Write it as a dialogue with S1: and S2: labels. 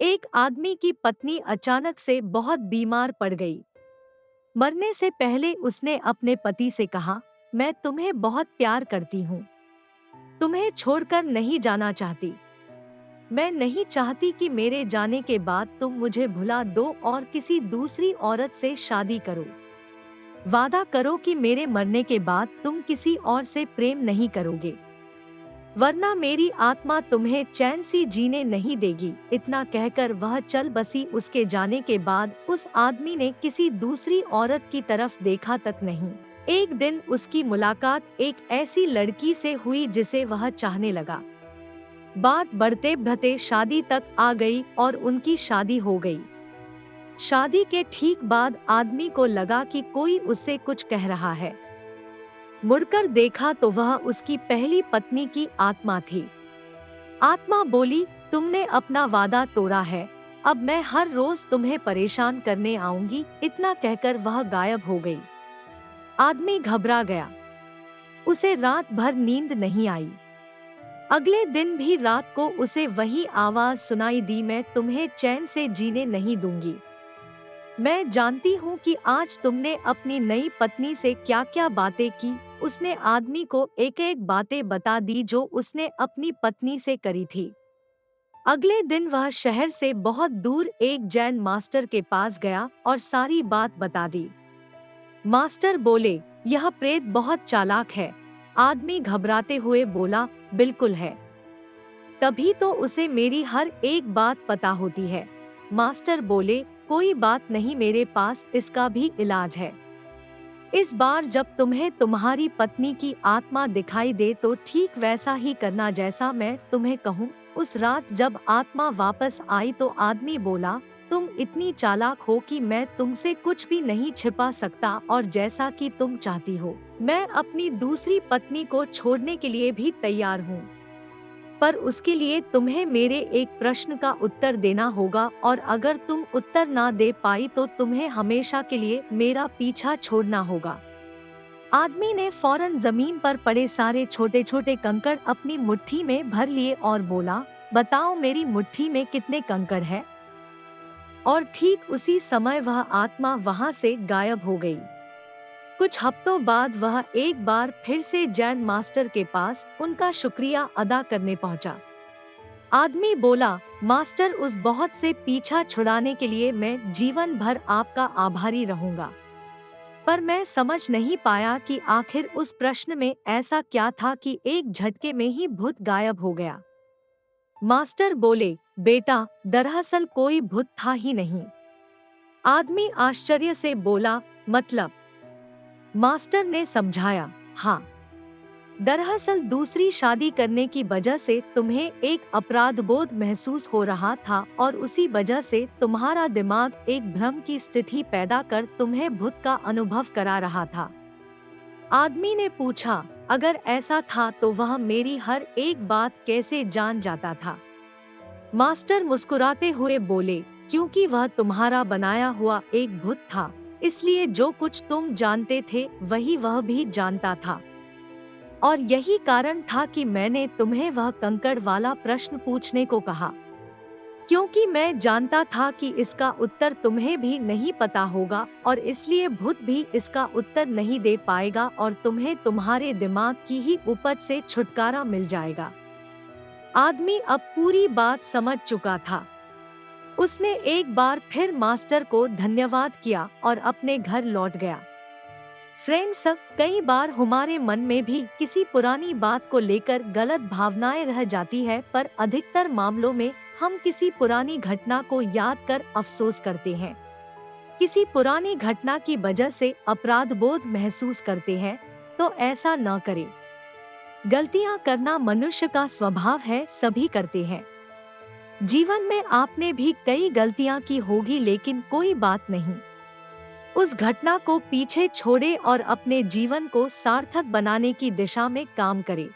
S1: एक आदमी की पत्नी अचानक से बहुत बीमार पड़ गई। मरने से पहले उसने अपने पति से कहा, मैं तुम्हें बहुत प्यार करती हूँ, तुम्हें छोड़कर नहीं जाना चाहती। मैं नहीं चाहती कि मेरे जाने के बाद तुम मुझे भुला दो और किसी दूसरी औरत से शादी करो। वादा करो कि मेरे मरने के बाद तुम किसी और से प्रेम नहीं करोगे, वरना मेरी आत्मा तुम्हें चैन से जीने नहीं देगी। इतना कहकर वह चल बसी। उसके जाने के बाद उस आदमी ने किसी दूसरी औरत की तरफ देखा तक नहीं। एक दिन उसकी मुलाकात एक ऐसी लड़की से हुई जिसे वह चाहने लगा। बात बढ़ते बढ़ते शादी तक आ गई और उनकी शादी हो गई। शादी के ठीक बाद आदमी को लगा कि कोई उससे कुछ कह रहा है। मुड़कर देखा तो वह उसकी पहली पत्नी की आत्मा थी। आत्मा बोली, तुमने अपना वादा तोड़ा है, अब मैं हर रोज तुम्हें परेशान करने आऊंगी। इतना कहकर वह गायब हो गई। आदमी घबरा गया, उसे रात भर नींद नहीं आई। अगले दिन भी रात को उसे वही आवाज सुनाई दी, मैं तुम्हें चैन से जीने नहीं दूंगी। मैं जानती हूँ कि आज तुमने अपनी नई पत्नी से क्या क्या बातें की। उसने आदमी को एक एक बातें बता दी जो उसने अपनी पत्नी से करी थी। अगले दिन वह शहर से बहुत दूर एक जैन मास्टर के पास गया और सारी बात बता दी। मास्टर बोले, यह प्रेत बहुत चालाक है। आदमी घबराते हुए बोला, बिल्कुल है, तभी तो उसे मेरी हर एक बात पता होती है। मास्टर बोले, कोई बात नहीं, मेरे पास इसका भी इलाज है। इस बार जब तुम्हें तुम्हारी पत्नी की आत्मा दिखाई दे तो ठीक वैसा ही करना जैसा मैं तुम्हें कहूँ। उस रात जब आत्मा वापस आई तो आदमी बोला, तुम इतनी चालाक हो कि मैं तुमसे कुछ भी नहीं छिपा सकता और जैसा कि तुम चाहती हो, मैं अपनी दूसरी पत्नी को छोड़ने के लिए भी तैयार हूँ। पर उसके लिए तुम्हें मेरे एक प्रश्न का उत्तर देना होगा और अगर तुम उत्तर ना दे पाई तो तुम्हें हमेशा के लिए मेरा पीछा छोड़ना होगा। आदमी ने फौरन जमीन पर पड़े सारे छोटे छोटे कंकड़ अपनी मुट्ठी में भर लिए और बोला, बताओ मेरी मुट्ठी में कितने कंकड़ हैं? और ठीक उसी समय वह आत्मा वहां से गायब हो गई। कुछ हफ्तों बाद वह एक बार फिर से जैन मास्टर के पास उनका शुक्रिया अदा करने पहुंचा। आदमी बोला, मास्टर, उस बहुत से पीछा छुड़ाने के लिए मैं जीवन भर आपका आभारी रहूंगा, पर मैं समझ नहीं पाया कि आखिर उस प्रश्न में ऐसा क्या था कि एक झटके में ही भूत गायब हो गया। मास्टर बोले, बेटा, दरअसल कोई भूत था ही नहीं। आदमी आश्चर्य से बोला, मतलब? मास्टर ने समझाया, हाँ, दरअसल दूसरी शादी करने की वजह से तुम्हें एक अपराध बोध महसूस हो रहा था और उसी वजह से तुम्हारा दिमाग एक भ्रम की स्थिति पैदा कर तुम्हें भूत का अनुभव करा रहा था। आदमी ने पूछा, अगर ऐसा था तो वह मेरी हर एक बात कैसे जान जाता था? मास्टर मुस्कुराते हुए बोले, क्योंकि वह तुम्हारा बनाया हुआ एक भूत था, इसलिए जो कुछ तुम जानते थे वही वह भी जानता था। और यही कारण था कि मैंने तुम्हें वह कंकड़ वाला प्रश्न पूछने को कहा, क्योंकि मैं जानता था कि इसका उत्तर तुम्हें भी नहीं पता होगा और इसलिए भूत भी इसका उत्तर नहीं दे पाएगा और तुम्हें तुम्हारे दिमाग की ही उपज से छुटकारा मिल जाएगा। आदमी अब पूरी बात समझ चुका था। उसने एक बार फिर मास्टर को धन्यवाद किया और अपने घर लौट गया। फ्रेंड्स, कई बार हमारे मन में भी किसी पुरानी बात को लेकर गलत भावनाएं रह जाती है, पर अधिकतर मामलों में हम किसी पुरानी घटना को याद कर अफसोस करते हैं, किसी पुरानी घटना की वजह से अपराध बोध महसूस करते हैं। तो ऐसा न करें। गलतियां करना मनुष्य का स्वभाव है, सभी करते हैं। जीवन में आपने भी कई गलतियां की होगी, लेकिन कोई बात नहीं, उस घटना को पीछे छोड़े और अपने जीवन को सार्थक बनाने की दिशा में काम करें।